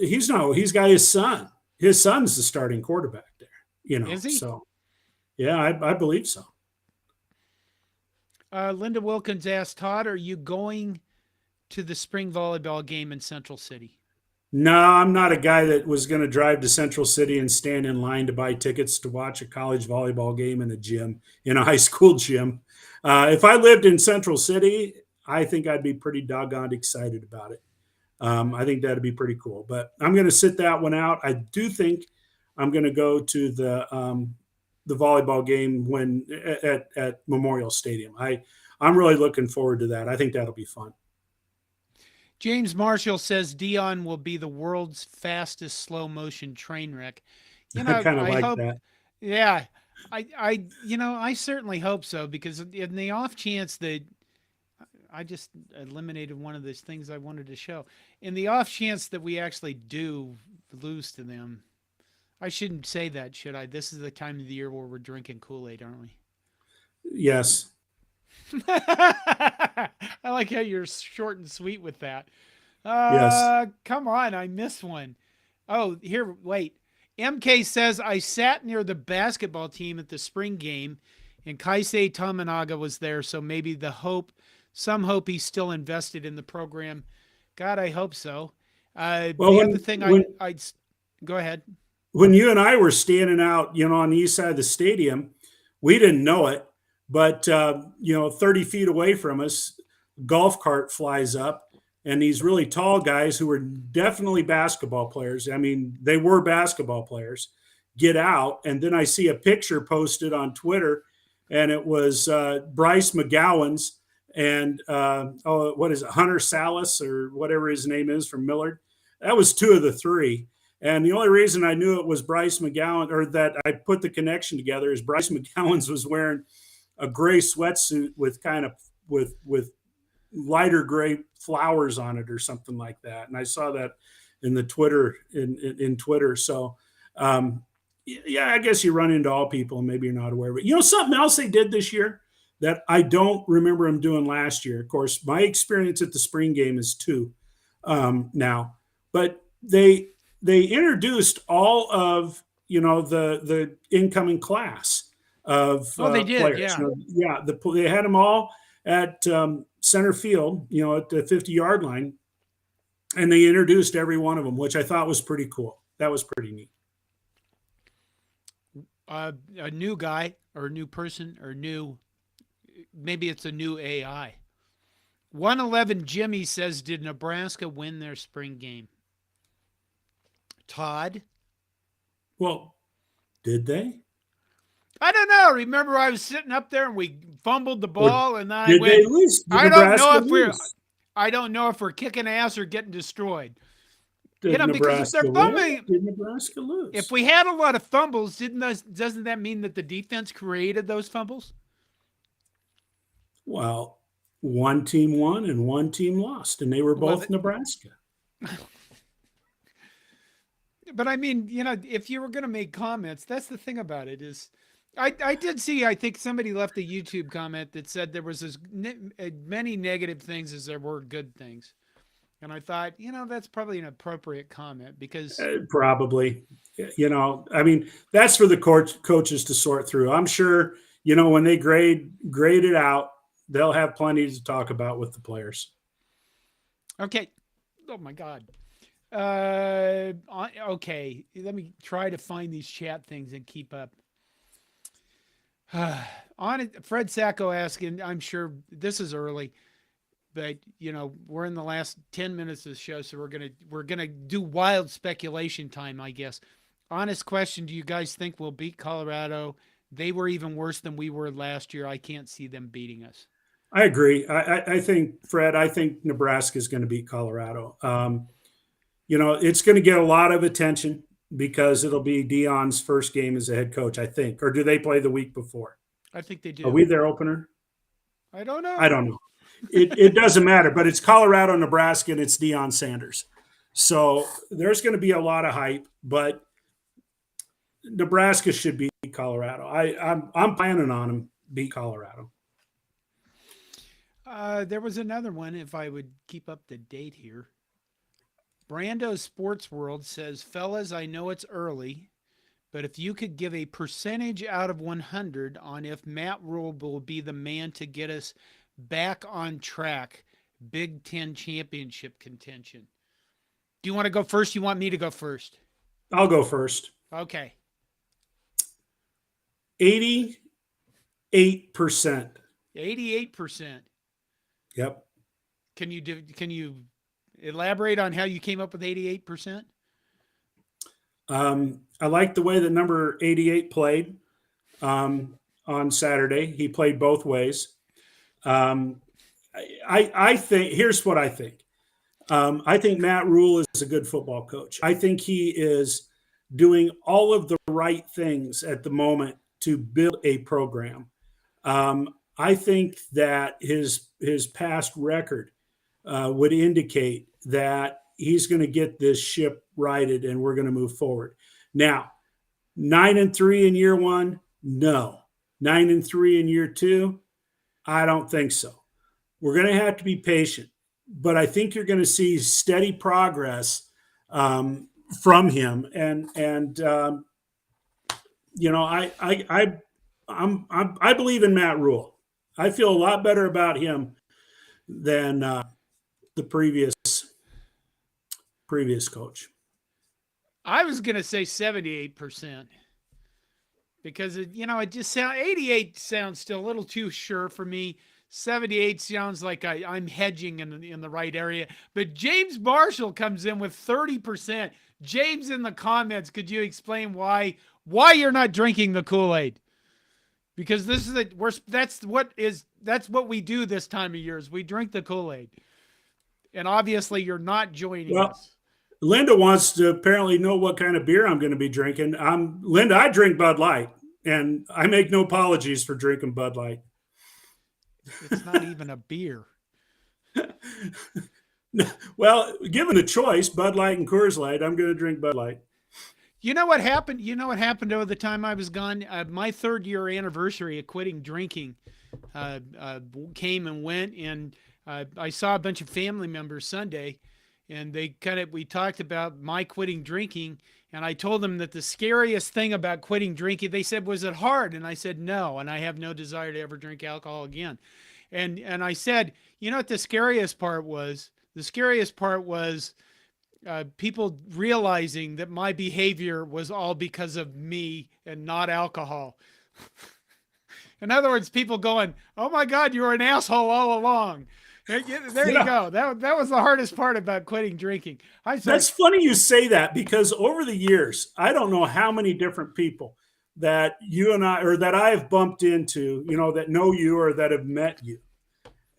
He's got his son. His son's the starting quarterback there, Is he? So yeah, I believe so. Linda Wilkins asked, Todd, are you going to the spring volleyball game in Central City? No, I'm not a guy that was going to drive to Central City and stand in line to buy tickets to watch a college volleyball game in a high school gym. If I lived in Central City, I think I'd be pretty doggone excited about it. I think that'd be pretty cool. But I'm going to sit that one out. I do think I'm going to go to the volleyball game at Memorial Stadium. I'm really looking forward to that. I think that'll be fun. James Marshall says Dion will be the world's fastest slow motion train wreck. I kind of like that. Yeah, I certainly hope so, because in the off chance that I just eliminated one of those things I wanted to show, in the off chance that we actually do lose to them, I shouldn't say that, should I? This is the time of the year where we're drinking Kool-Aid, aren't we? Yes. I like how you're short and sweet with that. Yes. Come on, I missed one. Oh, here, wait. MK says, I sat near the basketball team at the spring game, and Kaisei Tamanaga was there, so maybe some hope he's still invested in the program. God, I hope so. Go ahead. When you and I were standing out, on the east side of the stadium, we didn't know it, but 30 feet away from us, golf cart flies up, and these really tall guys who were definitely basketball players. I mean, they were basketball players, get out. And then I see a picture posted on Twitter, and it was Bryce McGowan's and what is it, Hunter Salas or whatever his name is from Millard. That was two of the three. And the only reason I knew it was Bryce McGowan, or that I put the connection together, is Bryce McGowan's was wearing a gray sweatsuit with with lighter gray flowers on it or something like that. And I saw that in the Twitter in Twitter. So yeah, I guess you run into all people and maybe you're not aware. But something else they did this year that I don't remember them doing last year. Of course, my experience at the spring game is 2 now, but they introduced all of the incoming class of they did, players. yeah. They had them all at center field, at the 50-yard line, and they introduced every one of them, which I thought was pretty cool. That was pretty neat. A new guy or a new person or maybe it's a new AI. 111 Jimmy says, did Nebraska win their spring game? Todd? Well, Did they? I don't know. Remember, I was sitting up there and we fumbled the Or ball, and I did went, they lose? Did I don't know Nebraska if we're, lose? I don't know if we're kicking ass or getting destroyed. Did Because if they're Nebraska win? fumbling, Did Nebraska if lose? we had a lot of fumbles, doesn't that mean that the defense created those fumbles? Well, one team won and one team lost, and they were Well, both Nebraska. but I mean, if you were going to make comments, that's the thing about it is, I did see. I think somebody left a YouTube comment that said there was as many negative things as there were good things, and I thought, that's probably an appropriate comment because Probably, I mean, that's for the coaches to sort through. I'm sure, when they grade it out, they'll have plenty to talk about with the players. Okay. Oh my God. Okay. Let me try to find these chat things and keep up. On it, Fred Sacco asking, I'm sure this is early, but we're in the last 10 minutes of the show, so we're gonna do wild speculation time, I guess. Honest question: do you guys think we'll beat Colorado? They were even worse than we were last year. I can't see them beating us. I agree. I think, Fred, I think Nebraska is going to beat Colorado. It's going to get a lot of attention because it'll be Deion's first game as a head coach, I think. Or do they play the week before? I think they do. Are we their opener? I don't know. I don't know. It doesn't matter, but it's Colorado, Nebraska, and it's Deion Sanders. So there's going to be a lot of hype, but Nebraska should beat Colorado. I'm planning on them beat Colorado. There was another one, if I would keep up to date here. Brando Sports World says, fellas, I know it's early, but if you could give a percentage out of 100 on if Matt Rule will be the man to get us back on track, Big Ten championship contention. Do you want to go first? You want me to go first? I'll go first. Okay. 88%. 88%. Yep. Can you elaborate on how you came up with 88%? I like the way that number 88 played on Saturday. He played both ways. I think here's what I think. I think Matt Rule is a good football coach. I think he is doing all of the right things at the moment to build a program. I think that his past record would indicate that he's going to get this ship righted and we're going to move forward. Now, 9-3 in year one, no. 9-3 in year two, I don't think so. We're going to have to be patient, but I think you're going to see steady progress from him. I believe in Matt Rule. I feel a lot better about him than the previous coach. I was going to say 78% because it just 88 sounds still a little too sure for me. 78 sounds like I'm hedging in the right area. But James Marshall comes in with 30%. James, in the comments, could you explain why you're not drinking the Kool-Aid? Because that's what we do this time of year is we drink the Kool-Aid. And obviously you're not joining us. Linda wants to apparently know what kind of beer I'm going to be drinking. Linda, I drink Bud Light, and I make no apologies for drinking Bud Light. It's not even a beer. Well, given the choice, Bud Light and Coors Light, I'm going to drink Bud Light. You know what happened? Over the time I was gone? My 3rd year anniversary of quitting drinking came and went, and I saw a bunch of family members Sunday, and we talked about my quitting drinking, and I told them that the scariest thing about quitting drinking, they said, was it hard? And I said, no, and I have no desire to ever drink alcohol again. And I said, you know what the scariest part was? The scariest part was people realizing that my behavior was all because of me and not alcohol. In other words, people going, oh my God, you were an asshole all along. There you go. That was the hardest part about quitting drinking. That's funny you say that because over the years, I don't know how many different people that you and I, or that I have bumped into, that know you or that have met you.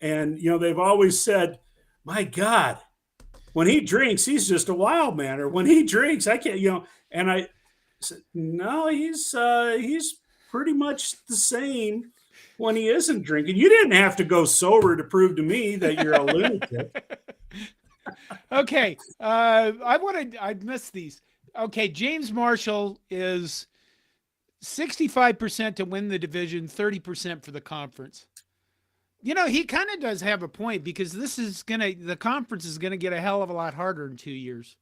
And, they've always said, my God, when he drinks, he's just a wild man. Or when he drinks, I can't, and I said, no, he's pretty much the same when he isn't drinking. You didn't have to go sober to prove to me that you're a lunatic. Okay. I missed these. Okay. James Marshall is 65% to win the division, 30% for the conference. He kind of does have a point, because the conference is going to get a hell of a lot harder in 2 years.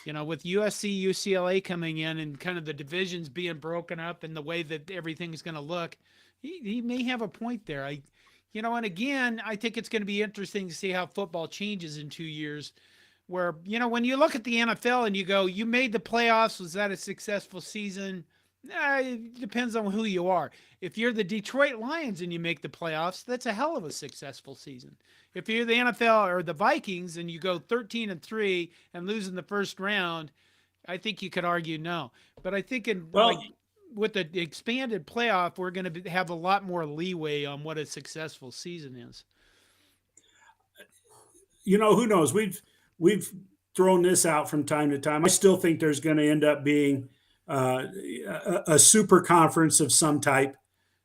With USC, UCLA coming in and kind of the divisions being broken up and the way that everything's going to look, he may have a point there. And again, I think it's going to be interesting to see how football changes in 2 years, where, when you look at the NFL and you go, you made the playoffs, was that a successful season? It depends on who you are. If you're the Detroit Lions and you make the playoffs, that's a hell of a successful season. If you're the NFL or the Vikings and you go 13-3 and lose in the first round, I think you could argue no. But I think with the expanded playoff, we're going to have a lot more leeway on what a successful season is. Who knows? We've thrown this out from time to time. I still think there's going to end up being a super conference of some type.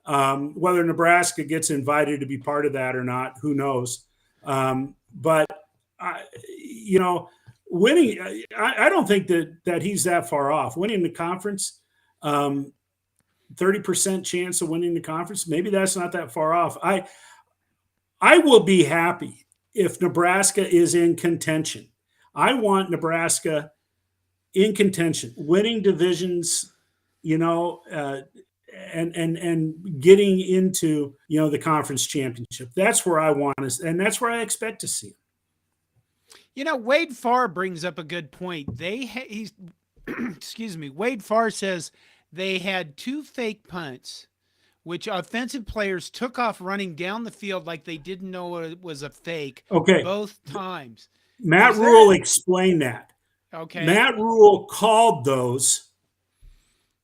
Whether Nebraska gets invited to be part of that or not, who knows? But winning, I don't think that he's that far off. Winning the conference, 30% chance of winning the conference, maybe that's not that far off. I will be happy if Nebraska is in contention. I want Nebraska in contention, winning divisions, and getting into, the conference championship. That's where I want us, and that's where I expect to see him. Wade Farr brings up a good point. Excuse me. Wade Farr says they had 2 fake punts, which offensive players took off running down the field like they didn't know it was a fake. Okay. Both times. Matt Rule explained that. Okay. Matt Rule called those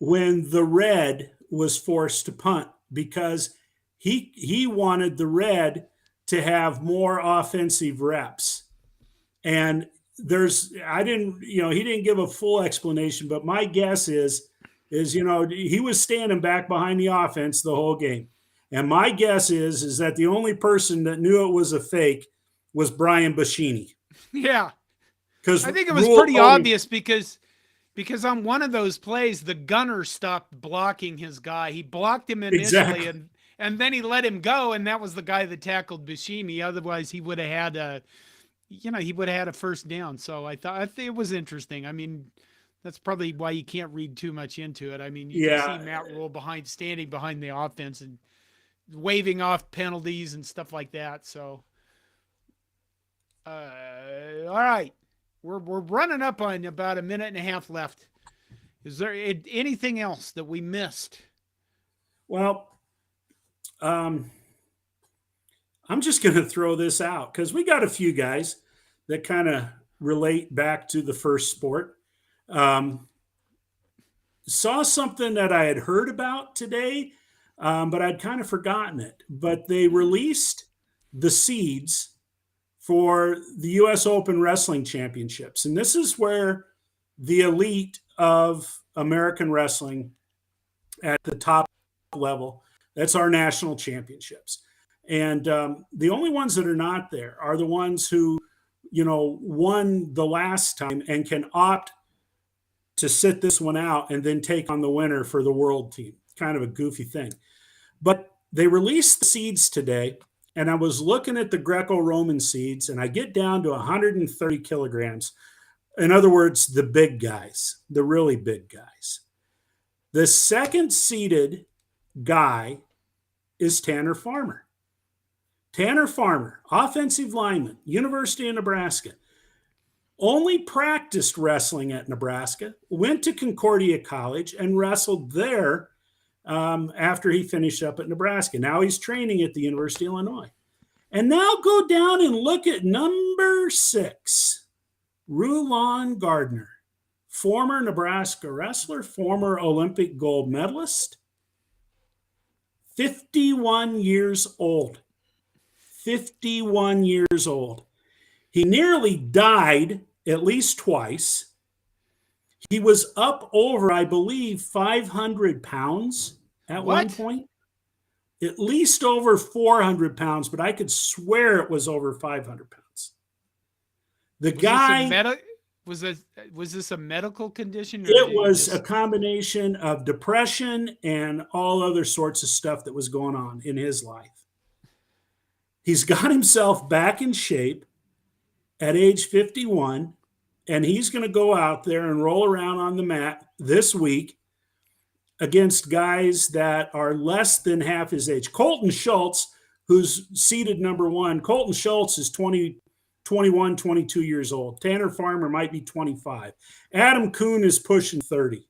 when the Red was forced to punt, because he wanted the Red to have more offensive reps. And he didn't give a full explanation, but my guess is he was standing back behind the offense the whole game. And my guess is that the only person that knew it was a fake was Brian Buschini. Yeah. I think it was pretty obvious because on one of those plays, the gunner stopped blocking his guy. He blocked him initially, exactly. and then he let him go, and that was the guy that tackled Buschini. Otherwise, he would have had a first down. So I thought it was interesting. I mean, that's probably why you can't read too much into it. I mean, you can see Matt Rule standing behind the offense and waving off penalties and stuff like that. So, all right. We're running up on about a minute and a half left. Is there anything else that we missed? Well, I'm just going to throw this out because we got a few guys that kind of relate back to the first sport. Saw something that I had heard about today, but I'd kind of forgotten it. But they released the seeds for the U.S. Open Wrestling Championships. And this is where the elite of American wrestling at the top level, that's our national championships. And the only ones that are not there are the ones who, won the last time and can opt to sit this one out and then take on the winner for the world team. Kind of a goofy thing. But they released the seeds today. And I was looking at the Greco-Roman seeds, and I get down to 130 kilograms. In other words, the big guys, the really big guys. The second seeded guy is Tanner Farmer. Tanner Farmer, offensive lineman, University of Nebraska. Only practiced wrestling at Nebraska, went to Concordia College and wrestled there after he finished up at Nebraska. Now he's training at the University of Illinois. And now go down and look at number 6, Rulon Gardner, former Nebraska wrestler, former Olympic gold medalist, 51 years old. 51 years old. He nearly died at least twice. He was up over, I believe, 500 pounds at one What? point. At least over 400 pounds, but I could swear it was over 500 pounds. The Was this a guy, was this a medical condition, or it did he was a just? combination of depression and all other sorts of stuff that was going on in his life. He's got himself back in shape at age 51, and he's going to go out there and roll around on the mat this week against guys that are less than half his age. Colton Schultz, who's seeded number one, Colton Schultz is 21, 22 years old. Tanner Farmer might be 25. Adam Kuhn is pushing 30.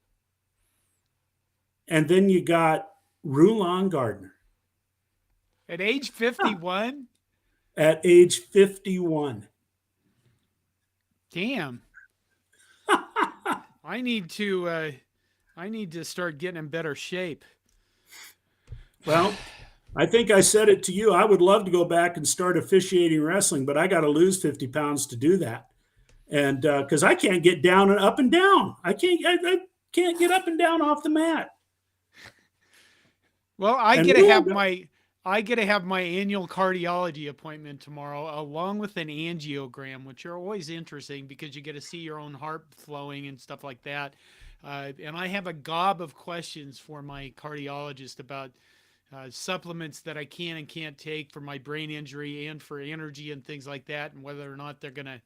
And then you got Rulon Gardner At age 51? at age 51. Damn. I need to start getting in better shape. Well, I think I said it to you. I would love to go back and start officiating wrestling, but I got to lose 50 pounds to do that. And because I can't get down and up and down. I can't get up and down off the mat. Well, I get to have my annual cardiology appointment tomorrow, along with an angiogram, which are always interesting because you get to see your own heart flowing and stuff like that. And I have a gob of questions for my cardiologist about supplements that I can and can't take for my brain injury and for energy and things like that, and whether or not they're going to,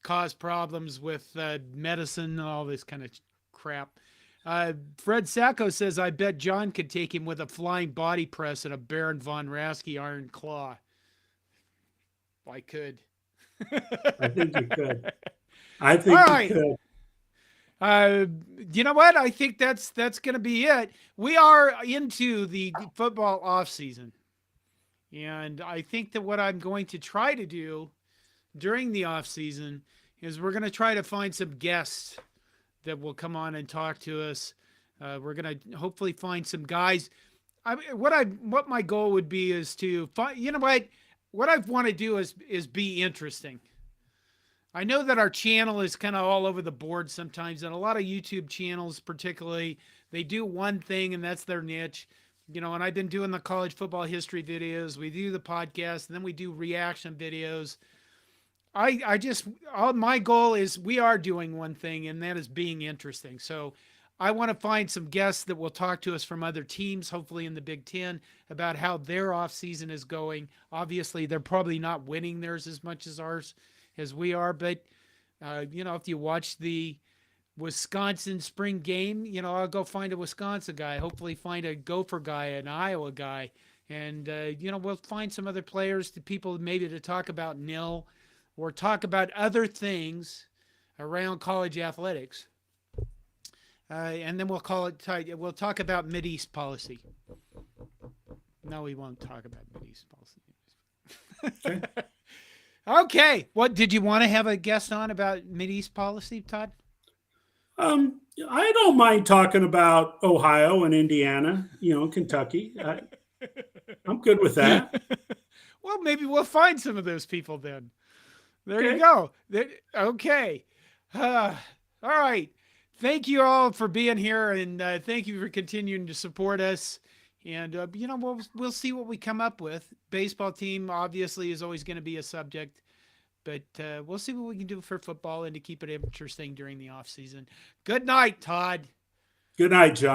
cause problems with medicine and all this kind of crap. Fred Sacco says, I bet John could take him with a flying body press and a Baron von Raschke iron claw. I could. I think you could. I think you could. You know what? I think that's going to be it. We are into the football off season. And I think that what I'm going to try to do during the off season is we're going to try to find some guests that will come on and talk to us. We're going to hopefully find some guys. What my goal would be is to find, what I want to do is be interesting. I know that our channel is kind of all over the board sometimes, and a lot of YouTube channels particularly, they do one thing and that's their niche. And I've been doing the college football history videos. We do the podcast, and then we do reaction videos. My goal is we are doing one thing, and that is being interesting. So I want to find some guests that will talk to us from other teams, hopefully in the Big Ten, about how their off season is going. Obviously, they're probably not winning theirs as much as ours as we are, but if you watch the Wisconsin spring game, I'll go find a Wisconsin guy, hopefully find a Gopher guy, an Iowa guy, and we'll find some other players, people maybe to talk about nil or talk about other things around college athletics. And then we'll talk about Mideast policy. No, we won't talk about Mideast policy. Okay. Okay. What did you want to have a guest on about Mideast policy, Todd? I don't mind talking about Ohio and Indiana, Kentucky. I'm good with that. Well, maybe we'll find some of those people then. There Okay. you go. Okay. All right. Thank you all for being here, and thank you for continuing to support us. And we'll see what we come up with. Baseball team obviously is always going to be a subject, but we'll see what we can do for football and to keep it interesting during the off season. Good night, Todd. Good night, John.